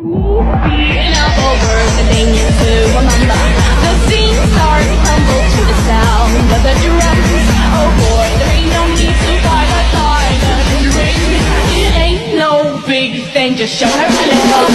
Now over the things to remember. The scene starts to tumble to the sound of the drums. Oh boy, there ain't no need to fight the silent ring. It ain't no big thing, just show her a little.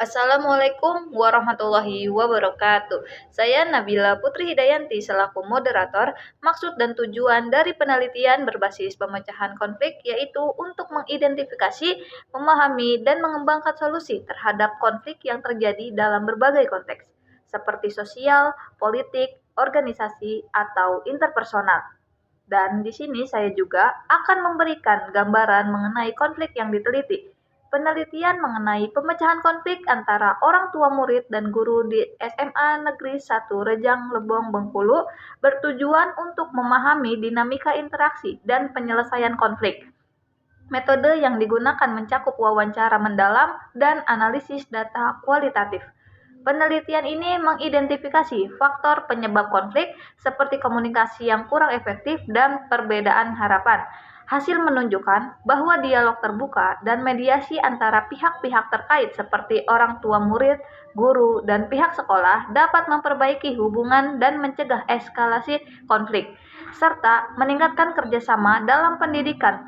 Assalamualaikum warahmatullahi wabarakatuh. Saya Nabila Putri Hidayanti selaku moderator. Maksud dan tujuan dari penelitian berbasis pemecahan konflik yaitu untuk mengidentifikasi, memahami, dan mengembangkan solusi terhadap konflik yang terjadi dalam berbagai konteks, seperti sosial, politik, organisasi, atau interpersonal. Dan di sini saya juga akan memberikan gambaran mengenai konflik yang diteliti. Penelitian mengenai pemecahan konflik antara orang tua murid dan guru di SMA Negeri 1 Rejang Lebong Bengkulu bertujuan untuk memahami dinamika interaksi dan penyelesaian konflik. Metode yang digunakan mencakup wawancara mendalam dan analisis data kualitatif. Penelitian ini mengidentifikasi faktor penyebab konflik seperti komunikasi yang kurang efektif dan perbedaan harapan. Hasil menunjukkan bahwa dialog terbuka dan mediasi antara pihak-pihak terkait seperti orang tua murid, guru, dan pihak sekolah dapat memperbaiki hubungan dan mencegah eskalasi konflik, serta meningkatkan kerjasama dalam pendidikan.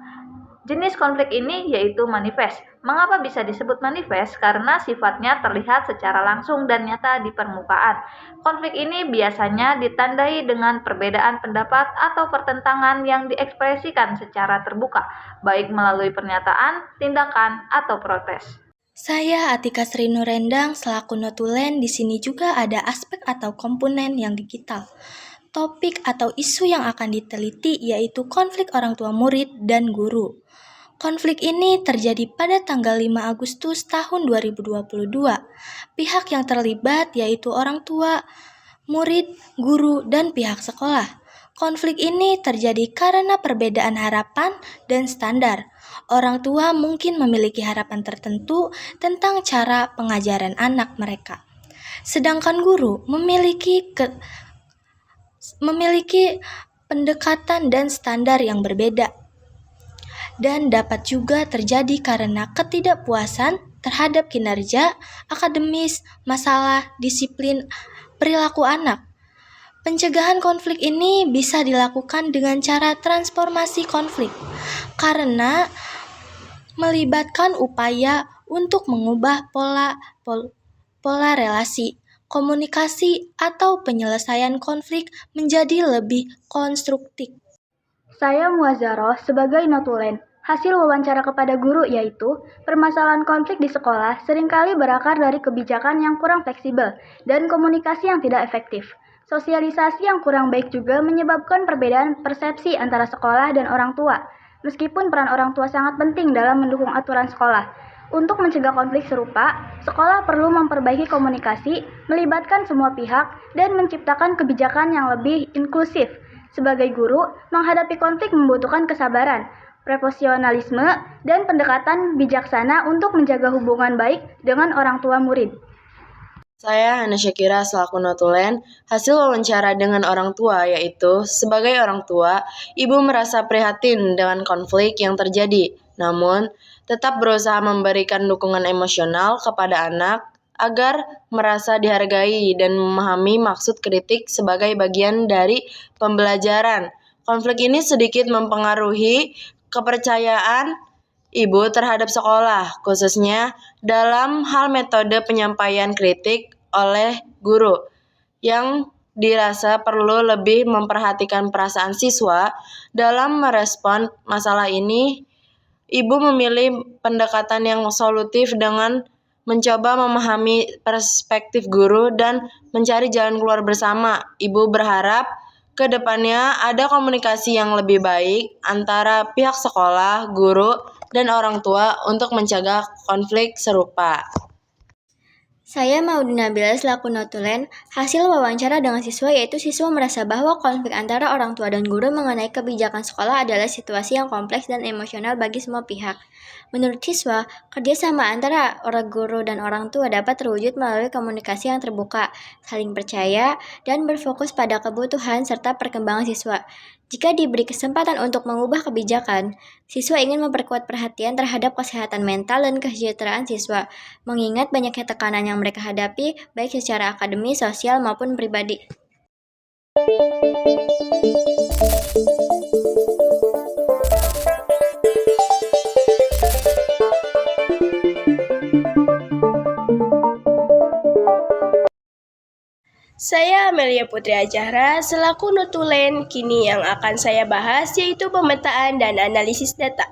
Jenis konflik ini yaitu manifest. Mengapa bisa disebut manifest? Karena sifatnya terlihat secara langsung dan nyata di permukaan. Konflik ini biasanya ditandai dengan perbedaan pendapat atau pertentangan yang diekspresikan secara terbuka, baik melalui pernyataan, tindakan, atau protes. Saya Atika Sri Nurendang selaku notulen. Di sini juga ada aspek atau komponen yang digital. Topik atau isu yang akan diteliti yaitu konflik orang tua murid dan guru. Konflik ini terjadi pada tanggal 5 Agustus tahun 2022. Pihak yang terlibat yaitu orang tua, murid, guru, dan pihak sekolah. Konflik ini terjadi karena perbedaan harapan dan standar. Orang tua mungkin memiliki harapan tertentu tentang cara pengajaran anak mereka. Sedangkan guru memiliki pendekatan dan standar yang berbeda. Dan dapat juga terjadi karena ketidakpuasan terhadap kinerja akademis, masalah disiplin, perilaku anak. Pencegahan konflik ini bisa dilakukan dengan cara transformasi konflik, karena melibatkan upaya untuk mengubah pola relasi, komunikasi, atau penyelesaian konflik menjadi lebih konstruktif. Saya Muazzaroh sebagai notulen. Hasil wawancara kepada guru yaitu, permasalahan konflik di sekolah seringkali berakar dari kebijakan yang kurang fleksibel dan komunikasi yang tidak efektif. Sosialisasi yang kurang baik juga menyebabkan perbedaan persepsi antara sekolah dan orang tua, meskipun peran orang tua sangat penting dalam mendukung aturan sekolah. Untuk mencegah konflik serupa, sekolah perlu memperbaiki komunikasi, melibatkan semua pihak, dan menciptakan kebijakan yang lebih inklusif. Sebagai guru, menghadapi konflik membutuhkan kesabaran, profesionalisme, dan pendekatan bijaksana untuk menjaga hubungan baik dengan orang tua murid. Saya Hana Syakira selaku notulen. Hasil wawancara dengan orang tua yaitu, sebagai orang tua, ibu merasa prihatin dengan konflik yang terjadi, namun tetap berusaha memberikan dukungan emosional kepada anak agar merasa dihargai dan memahami maksud kritik sebagai bagian dari pembelajaran. Konflik ini sedikit mempengaruhi kepercayaan ibu terhadap sekolah, khususnya dalam hal metode penyampaian kritik oleh guru, yang dirasa perlu lebih memperhatikan perasaan siswa dalam merespon masalah ini. Ibu memilih pendekatan yang solutif dengan mencoba memahami perspektif guru dan mencari jalan keluar bersama. Ibu berharap ke depannya ada komunikasi yang lebih baik antara pihak sekolah, guru, dan orang tua untuk mencegah konflik serupa. Saya Maudy Nabila selaku notulen, hasil wawancara dengan siswa yaitu siswa merasa bahwa konflik antara orang tua dan guru mengenai kebijakan sekolah adalah situasi yang kompleks dan emosional bagi semua pihak. Menurut siswa, kerjasama antara orang guru dan orang tua dapat terwujud melalui komunikasi yang terbuka, saling percaya, dan berfokus pada kebutuhan serta perkembangan siswa. Jika diberi kesempatan untuk mengubah kebijakan, siswa ingin memperkuat perhatian terhadap kesehatan mental dan kesejahteraan siswa, mengingat banyaknya tekanan yang mereka hadapi, baik secara akademis, sosial, maupun pribadi. Saya Amelia Putri Ajahra selaku notulen. Kini yang akan saya bahas yaitu pemetaan dan analisis data.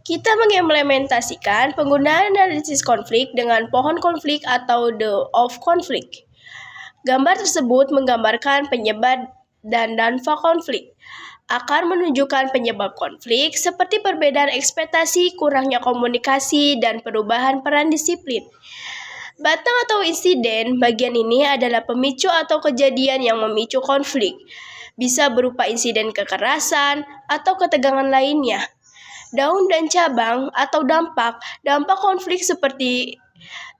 Kita mengimplementasikan penggunaan analisis konflik dengan pohon konflik atau the of konflik. Gambar tersebut menggambarkan penyebab dan dampak konflik. Akan menunjukkan penyebab konflik seperti perbedaan ekspektasi, kurangnya komunikasi, dan perubahan peran disiplin. Batang atau insiden bagian ini adalah pemicu atau kejadian yang memicu konflik. Bisa berupa insiden kekerasan atau ketegangan lainnya. Daun dan cabang atau dampak konflik seperti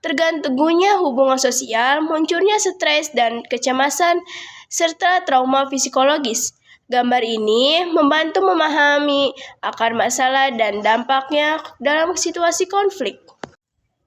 tergantungnya hubungan sosial, munculnya stres dan kecemasan, serta trauma psikologis. Gambar ini membantu memahami akar masalah dan dampaknya dalam situasi konflik.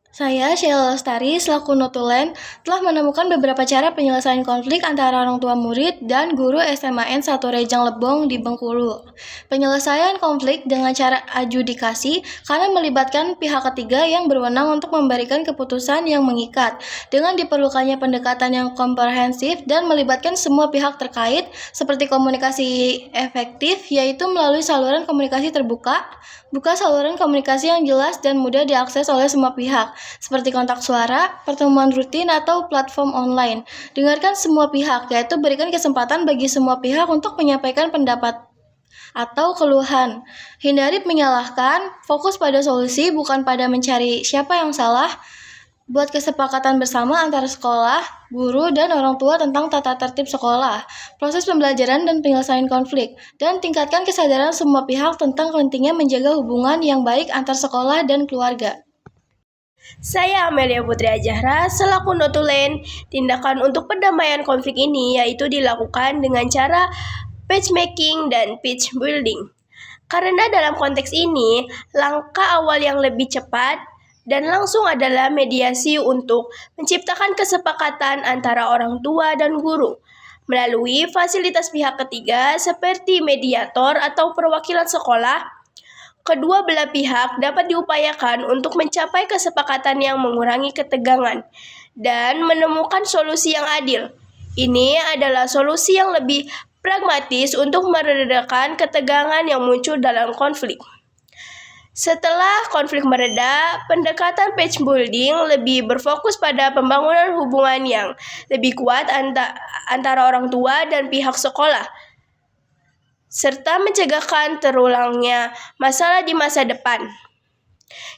Saya, Sheila Lestari, selaku notulen, telah menemukan beberapa cara penyelesaian konflik antara orang tua murid dan guru SMAN 1 Rejang Lebong di Bengkulu. Penyelesaian konflik dengan cara adjudikasi karena melibatkan pihak ketiga yang berwenang untuk memberikan keputusan yang mengikat, dengan diperlukannya pendekatan yang komprehensif dan melibatkan semua pihak terkait, seperti komunikasi efektif, yaitu melalui saluran komunikasi terbuka, buka saluran komunikasi yang jelas dan mudah diakses oleh semua pihak, seperti kontak suara, pertemuan rutin, atau platform online. Dengarkan semua pihak, yaitu berikan kesempatan bagi semua pihak untuk menyampaikan pendapat atau keluhan. Hindari menyalahkan, fokus pada solusi bukan pada mencari siapa yang salah. Buat kesepakatan bersama antara sekolah, guru, dan orang tua tentang tata tertib sekolah, proses pembelajaran dan penyelesaian konflik, dan tingkatkan kesadaran semua pihak tentang pentingnya menjaga hubungan yang baik antar sekolah dan keluarga. Saya Amelia Putri Ajahra selaku notulen. Tindakan untuk perdamaian konflik ini yaitu dilakukan dengan cara patchmaking dan pitch building. Karena dalam konteks ini, langkah awal yang lebih cepat dan langsung adalah mediasi untuk menciptakan kesepakatan antara orang tua dan guru melalui fasilitas pihak ketiga seperti mediator atau perwakilan sekolah. Kedua belah pihak dapat diupayakan untuk mencapai kesepakatan yang mengurangi ketegangan dan menemukan solusi yang adil. Ini adalah solusi yang lebih pragmatis untuk meredakan ketegangan yang muncul dalam konflik. Setelah konflik mereda, pendekatan patch building lebih berfokus pada pembangunan hubungan yang lebih kuat antara orang tua dan pihak sekolah, serta mencegahkan terulangnya masalah di masa depan.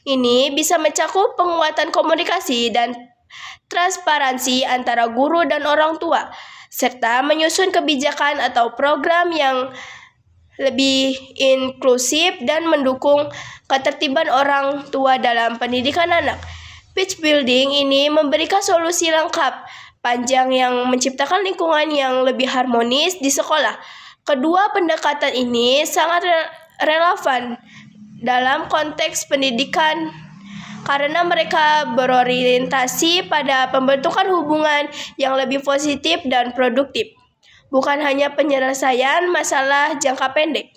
Ini bisa mencakup penguatan komunikasi dan transparansi antara guru dan orang tua, serta menyusun kebijakan atau program yang lebih inklusif dan mendukung ketertiban orang tua dalam pendidikan anak. Pitch building ini memberikan solusi lengkap panjang yang menciptakan lingkungan yang lebih harmonis di sekolah. Kedua pendekatan ini sangat relevan dalam konteks pendidikan karena mereka berorientasi pada pembentukan hubungan yang lebih positif dan produktif, bukan hanya penyelesaian masalah jangka pendek.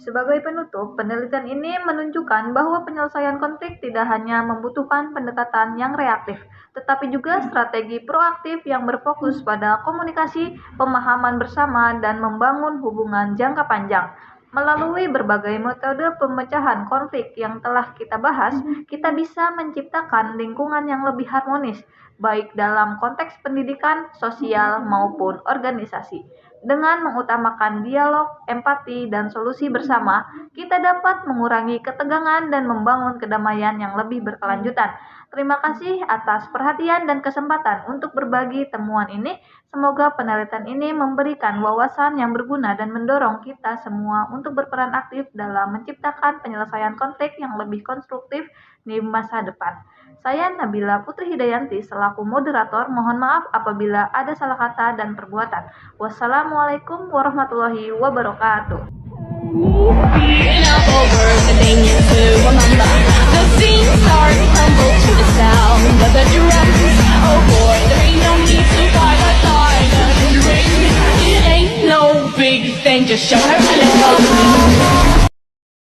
Sebagai penutup, penelitian ini menunjukkan bahwa penyelesaian konflik tidak hanya membutuhkan pendekatan yang reaktif, tetapi juga strategi proaktif yang berfokus pada komunikasi, pemahaman bersama, dan membangun hubungan jangka panjang. Melalui berbagai metode pemecahan konflik yang telah kita bahas, kita bisa menciptakan lingkungan yang lebih harmonis, baik dalam konteks pendidikan, sosial, maupun organisasi. Dengan mengutamakan dialog, empati, dan solusi bersama, kita dapat mengurangi ketegangan dan membangun kedamaian yang lebih berkelanjutan. Terima kasih atas perhatian dan kesempatan untuk berbagi temuan ini. Semoga penelitian ini memberikan wawasan yang berguna dan mendorong kita semua untuk berperan aktif dalam menciptakan penyelesaian konflik yang lebih konstruktif di masa depan. Saya Nabila Putri Hidayanti selaku moderator, mohon maaf apabila ada salah kata dan perbuatan. Wassalamualaikum warahmatullahi wabarakatuh. Now over the things to remember. The scene starts to crumble to the sound of the drums. Oh boy, there ain't no need to fight a silent ring. It ain't no big thing, just shout out and let's go.